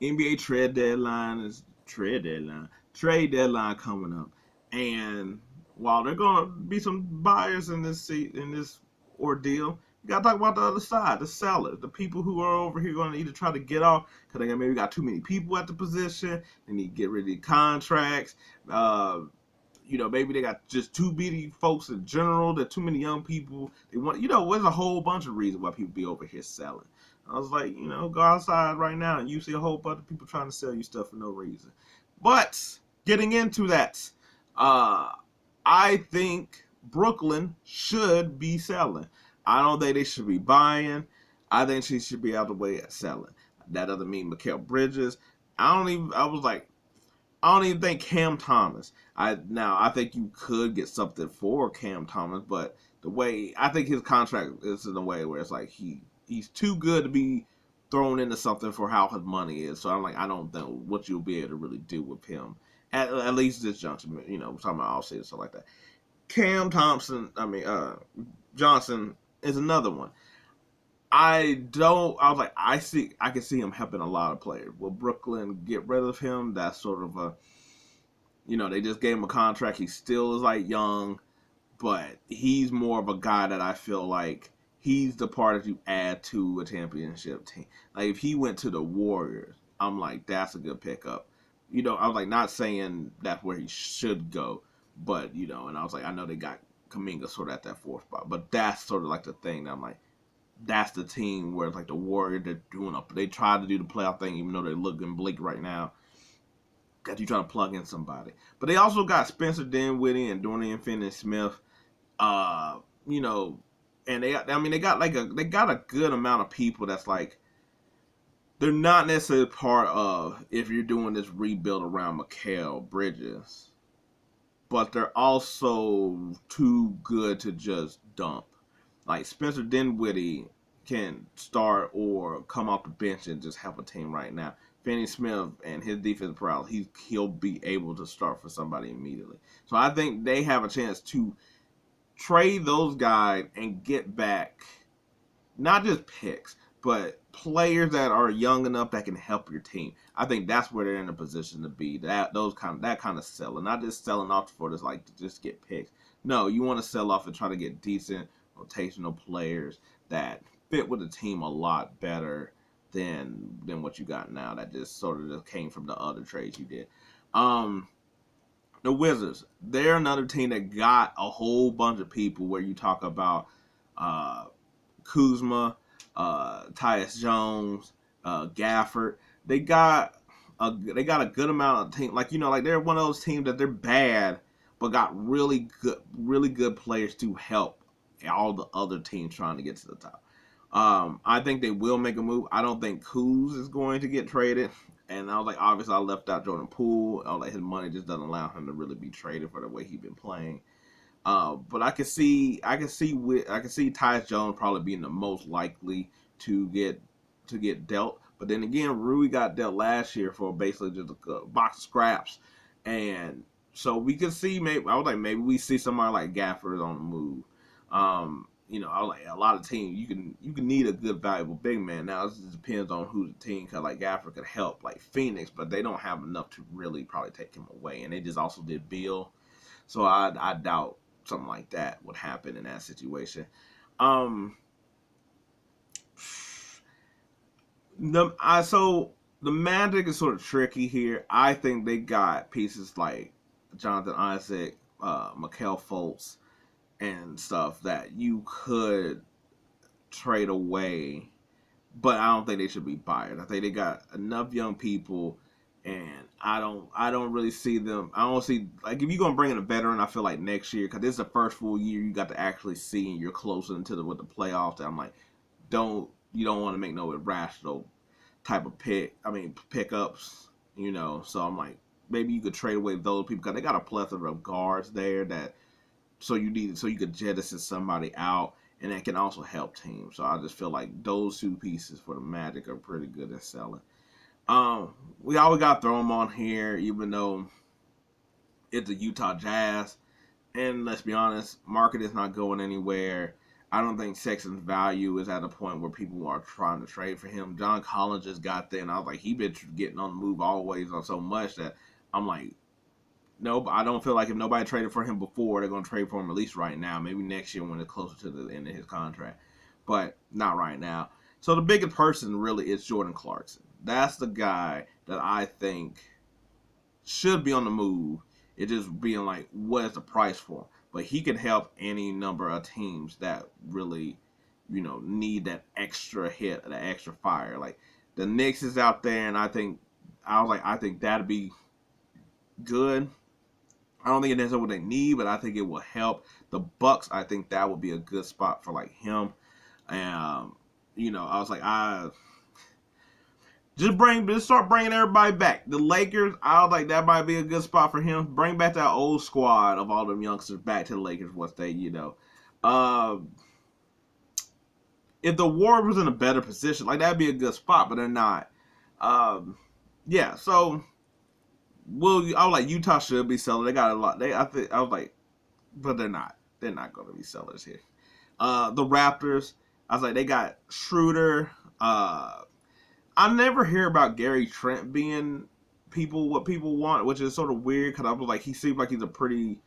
NBA trade deadline coming up, and while there gonna be some buyers in this ordeal, you gotta talk about the other side, the sellers, the people who are over here gonna either try to get off because they maybe got too many people at the position. They need to get rid of the contracts. Uh, maybe they got just too many folks in general. There too many young people. They want, there's a whole bunch of reasons why people be over here selling. I was like, go outside right now and you see a whole bunch of people trying to sell you stuff for no reason. But getting into that, uh, I think Brooklyn should be selling. I don't think they should be buying. I think she should be out the way at selling. That doesn't mean Mikal Bridges. I was like, I don't even think Cam Thomas. I think you could get something for Cam Thomas, but the way I think his contract is in a way where it's like he's too good to be thrown into something for how his money is. So I'm like, I don't know what you'll be able to really do with him at least this junction. We're talking about all season stuff like that. Cam Thompson, Johnson is another one. I don't. I was like, I can see him helping a lot of players. Will Brooklyn get rid of him? That's sort of a, they just gave him a contract. He still is like young, but he's more of a guy that I feel like he's the part that you add to a championship team. Like if he went to the Warriors, I'm like, that's a good pickup. I was like, not saying that's where he should go, but and I was like, I know they got Kaminga sort of at that fourth spot, but that's sort of like the thing that I'm like, that's the team where it's like the Warriors, they try to do the playoff thing even though they're looking bleak right now. That you try to plug in somebody, but they also got Spencer Dinwiddie and Dorian Finney-Smith. Uh, you know, and they got a good amount of people that's like they're not necessarily part of if you're doing this rebuild around Mikal Bridges, but they're also too good to just dump. Like Spencer Dinwiddie can start or come off the bench and just help a team right now. Finney Smith and his defense prowess, he'll be able to start for somebody immediately. So I think they have a chance to trade those guys and get back not just picks, but players that are young enough that can help your team. I think that's where they're in a position to be. That kind of selling, not just selling off for this like to just get picks. No, you want to sell off and try to get decent rotational players that fit with the team a lot better than what you got now. That just sort of just came from the other trades you did. Um, the Wizards, they're another team that got a whole bunch of people where you talk about uh, Kuzma, Tyus Jones, Gafford. They got a good amount of team. Like they're one of those teams that they're bad, but got really good players to help all the other teams trying to get to the top. I think they will make a move. I don't think Kuz is going to get traded. And I was like, obviously, I left out Jordan Poole. I was like, his money just doesn't allow him to really be traded for the way he's been playing. But I can see Tyus Jones probably being the most likely to get dealt. But then again, Rui got dealt last year for basically just a box of scraps, and so we could see maybe we see somebody like Gafford on the move. I was like a lot of teams you can need a good valuable big man. Now it just depends on who the team cause like Gafford could help like Phoenix, but they don't have enough to really probably take him away. And they just also did Bill, so I doubt something like that would happen in that situation. Um, so the Magic is sort of tricky here. I think they got pieces like Jonathan Isaac, Mikal Fultz, and stuff that you could trade away, but I don't think they should be buyers. I think they got enough young people, and I don't really see them. I don't see like if you're gonna bring in a veteran. I feel like next year because this is the first full year you got to actually see, and you're closer into with the playoffs. I'm like, don't want to make no irrational type of pickups. So I'm like maybe you could trade away those people because they got a plethora of guards there that so you could jettison somebody out and that can also help teams. So I just feel like those two pieces for the Magic are pretty good at selling. We always got to throw them on here, even though it's the Utah Jazz. And let's be honest, market is not going anywhere. I don't think Sexton's value is at a point where people are trying to trade for him. John Collins just got there, and I was like, he been getting on the move always on so much that I'm like, nope. I don't feel like if nobody traded for him before, they're gonna trade for him at least right now. Maybe next year when it's closer to the end of his contract, but not right now. So the biggest person really is Jordan Clarkson. That's the guy that I think should be on the move. It just being like, what is the price for him? But he could help any number of teams that really, need that extra hit, that extra fire. Like the Knicks is out there, and I think that'd be good. I don't think it necessarily what they need, but I think it will help the Bucks. I think that would be a good spot for like him. And I was like, I just start bringing everybody back. The Lakers, I was like, that might be a good spot for him. Bring back that old squad of all them youngsters back to the Lakers once they, if the Warriors was in a better position, like that'd be a good spot, but they're not. Um, yeah, so I was like, Utah should be selling. They got a lot. I was like, but they're not. They're not going to be sellers here. The Raptors, I was like, they got Schroeder. I never hear about Gary Trent being what people want, which is sort of weird because I was like, he seems like he's a pretty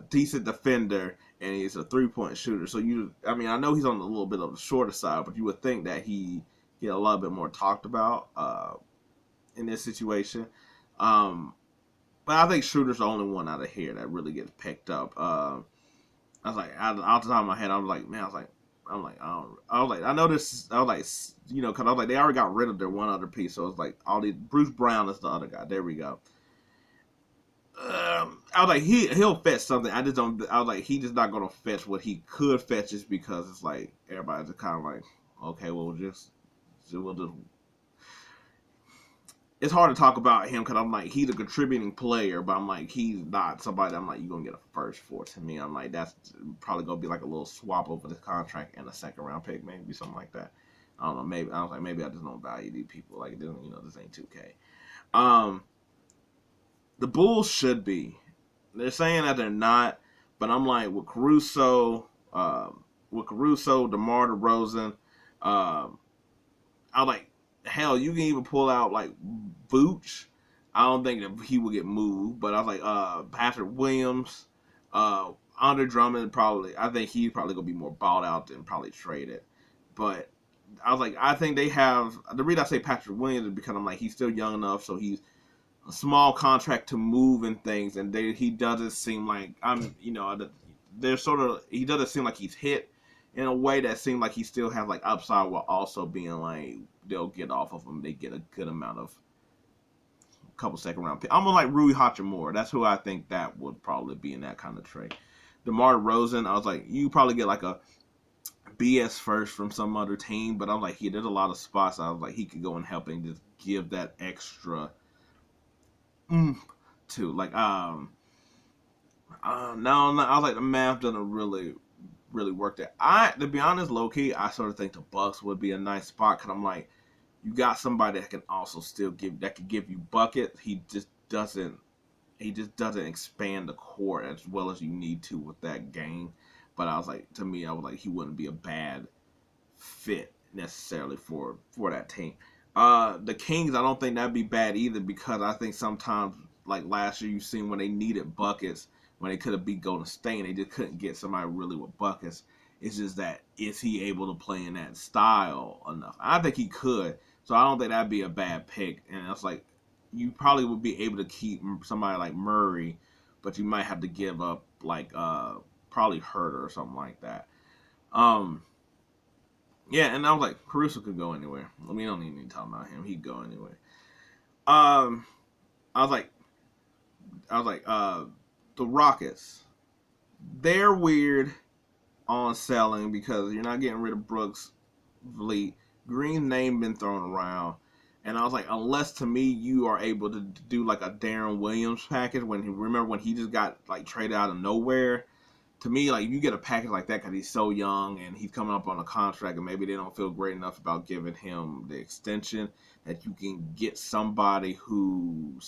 decent defender and he's a 3-point shooter. So I know he's on a little bit of the shorter side, but you would think that he get a little bit more talked about in this situation. But I think Schroeder's the only one out of here that really gets picked up. I was like, off the top of my head, I was like, man, I know this. I was like, because I was like, they already got rid of their one other piece, so it's like Bruce Brown is the other guy. There we go. I was like, he'll fetch something. I was like, he just not gonna fetch what he could fetch, just because it's like everybody's just kind of like, okay, well, we'll just. It's hard to talk about him because I'm like, he's a contributing player, but I'm like, he's not somebody that I'm like, you're going to get a first for. To me, I'm like, that's probably going to be like a little swap over this contract and a second round pick, maybe something like that. I don't know. Maybe I was like, maybe I just don't value these people. Like, this ain't 2K. The Bulls should be. They're saying that they're not, but I'm like, with Caruso, DeMar DeRozan, I like, hell, you can even pull out like Vooch. I don't think that he will get moved, but I was like, Patrick Williams, Andre Drummond probably. I think he's probably gonna be more bought out than probably traded. But I was like, I think they have the reason I say Patrick Williams is because I'm like, he's still young enough, so he's a small contract to move and things, and he doesn't seem like he doesn't seem like he's hit in a way that seemed like he still has like upside while also being like they'll get off of him. They get a good amount of couple second round picks. Almost like Rui Hachimura. That's who I think that would probably be in that kind of trade. DeMar DeRozan, I was like, you probably get like a BS first from some other team, but I'm like, there's a lot of spots I was like he could go and help and just give that extra to like no, I was like the math doesn't really work there. To be honest, low key, I sort of think the Bucks would be a nice spot because I'm like, you got somebody that can also still give you buckets. He just doesn't expand the court as well as you need to with that game. But I was like, to me, I was like, he wouldn't be a bad fit necessarily for that team. The Kings, I don't think that'd be bad either because I think sometimes, like last year, you've seen when they needed buckets, when they could have beat Golden State, and they just couldn't get somebody really with buckets. It's just that, is he able to play in that style enough? I think he could, so I don't think that'd be a bad pick. And it's like, you probably would be able to keep somebody like Murray, but you might have to give up like probably Herter or something like that. Yeah, and I was like, Caruso could go anywhere. We don't even need to talk about him. He'd go anywhere. I was like, the Rockets. They're weird on selling because you're not getting rid of Brooks, Vliet. Green's name been thrown around. And I was like, unless to me you are able to do like a Darren Williams package remember when he just got like traded out of nowhere. To me, like, you get a package like that because he's so young and he's coming up on a contract and maybe they don't feel great enough about giving him the extension, that you can get somebody who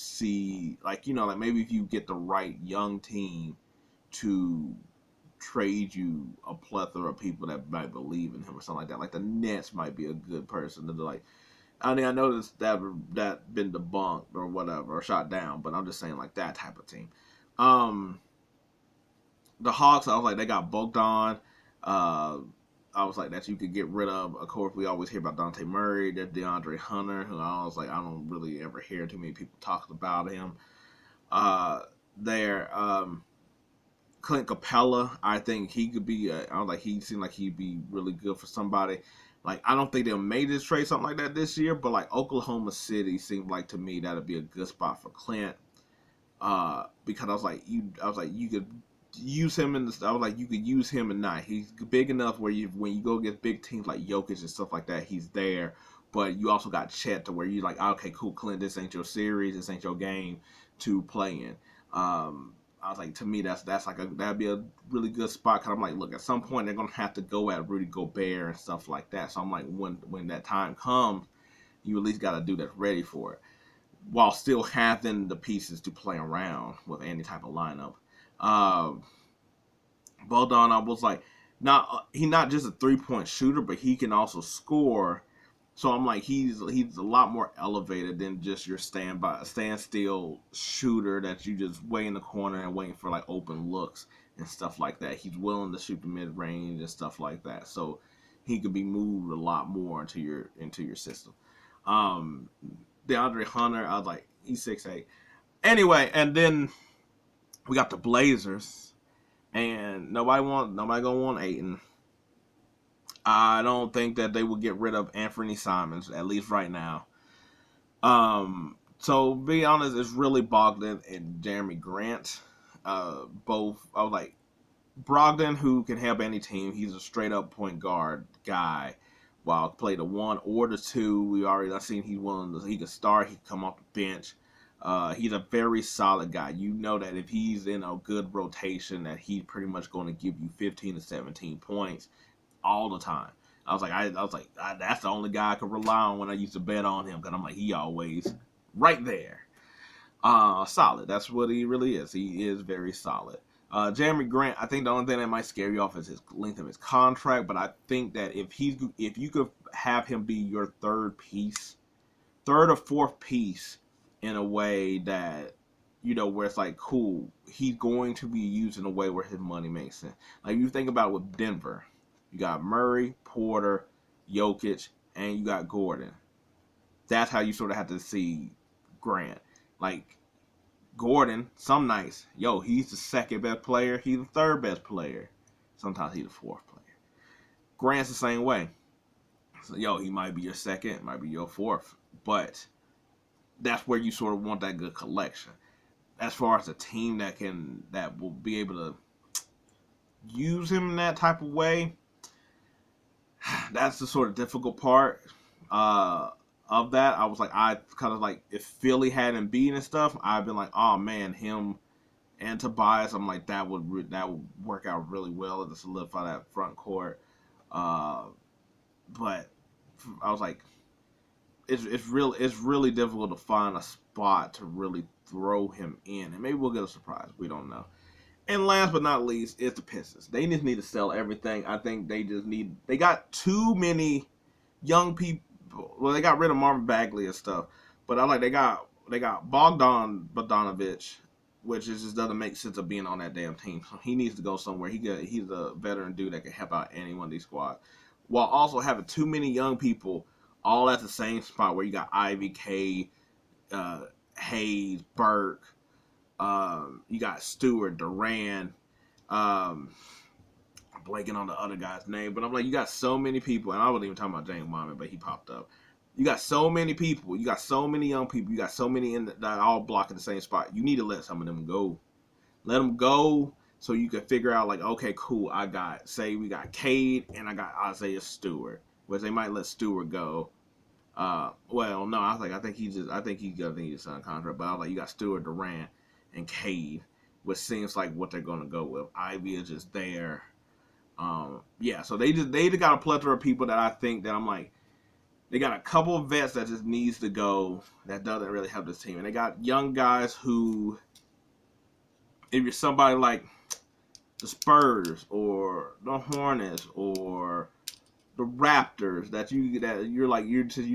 like maybe if you get the right young team to trade you a plethora of people that might believe in him or something like that. Like the Nets might be a good person to like. I mean, I noticed that been debunked or whatever or shot down, but I'm just saying like that type of team. Um, the Hawks, I was like, they got Bogdan. Uh, I was like, that you could get rid of. Of course, we always hear about Dante Murray. There's DeAndre Hunter, who I was like, I don't really ever hear too many people talking about him. Uh, there, Clint Capella, I think he could be. I was like, he seemed like he'd be really good for somebody. Like, I don't think they'll make this trade something like that this year, but like Oklahoma City seemed like to me that'd be a good spot for Clint. Because I was like, you could use him in the. I was like, you could use him and not. He's big enough where you, when you go against big teams like Jokic and stuff like that, he's there. But you also got Chet to where you're like, okay, cool, Clint, this ain't your series, this ain't your game to play in. I was like, to me, that's like that'd be a really good spot. Cause I'm like, look, at some point they're gonna have to go at Rudy Gobert and stuff like that. So I'm like, when that time comes, you at least got to do that's ready for it, while still having the pieces to play around with any type of lineup. Uh, Bogdan, I was like, not just a 3-point shooter, but he can also score. So I'm like, he's a lot more elevated than just your standstill shooter that you just wait in the corner and waiting for like open looks and stuff like that. He's willing to shoot the mid range and stuff like that. So he could be moved a lot more into your system. Um, DeAndre Hunter, I was like, he's 6'8". Anyway, and then we got the Blazers, and nobody gonna want Ayton. I don't think that they will get rid of Anthony Simons, at least right now. So be honest, it's really Bogdan and Jeremy Grant. Both, I was like, Brogdon, who can help any team. He's a straight up point guard guy. While play the 1 or the 2, I seen he's willing to, he can start, he can come off the bench. He's a very solid guy. You know that if he's in a good rotation, that he's pretty much going to give you 15 to 17 points all the time. That's the only guy I could rely on when I used to bet on him, because I'm like, he always right there. Solid. That's what he really is. He is very solid. Jeremy Grant, I think the only thing that might scare you off is his length of his contract, but I think that if you could have him be your third or fourth piece in a way that, where it's like, cool, he's going to be used in a way where his money makes sense. Like, you think about it with Denver, you got Murray, Porter, Jokic, and you got Gordon. That's how you sort of have to see Grant. Like, Gordon, some nights, he's the second best player. He's the third best player. Sometimes he's the fourth player. Grant's the same way. So, he might be your second, might be your fourth. But that's where you sort of want that good collection. As far as a team that will be able to use him in that type of way, that's the sort of difficult part. Of that, I was like, I kind of like, if Philly had Embiid and stuff, I've been like, oh man, him and Tobias, I'm like, that would work out really well to solidify that front court. But I was like, it's really difficult to find a spot to really throw him in, and maybe we'll get a surprise. We don't know. And last but not least, it's the Pistons. They just need to sell everything. I think they got too many young people. Well, they got rid of Marvin Bagley and stuff, but I like they got Bogdan Bogdanovic, which just doesn't make sense of being on that damn team. So he needs to go somewhere. He's a veteran dude that can help out any one of these squads, while also having too many young people all at the same spot where you got Ivy, K, Hayes, Burke, you got Stewart, Duran, blanking on the other guy's name, but I'm like, you got so many people, and I wasn't even talking about James Wyman, but he popped up. You got so many people, you got so many young people, you got so many that all blocking the same spot. You need to let some of them go. Let them go so you can figure out, like, okay, cool, we got Cade and I got Isaiah Stewart, which they might let Stewart go. Well, no, I think he's on contract, but I was like, you got Stewart, Durant, and Cade, which seems like what they're gonna go with. Ivy is just there. So they got a plethora of people that I think that I'm like, they got a couple of vets that just needs to go that doesn't really help this team, and they got young guys who, if you're somebody like the Spurs or the Hornets or the Raptors that you're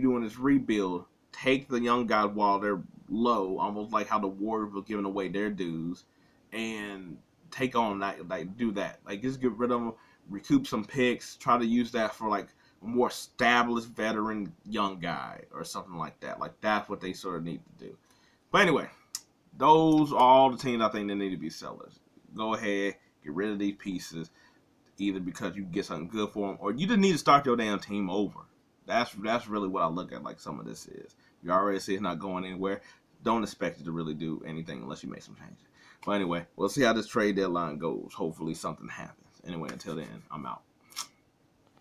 doing this rebuild. Take the young guys while they're low, almost like how the Warriors were giving away their dues, and take on that, like do that, like just get rid of them, recoup some picks, try to use that for like a more established veteran young guy or something like that. Like that's what they sort of need to do. But anyway, those are all the teams I think they need to be sellers. Go ahead, get rid of these pieces, either because you get something good for them, or you just need to start your damn team over. That's really what I look at. Like some of this is, you already see it's not going anywhere. Don't expect it to really do anything unless you make some changes. But anyway, we'll see how this trade deadline goes. Hopefully something happens. Anyway, until then, I'm out.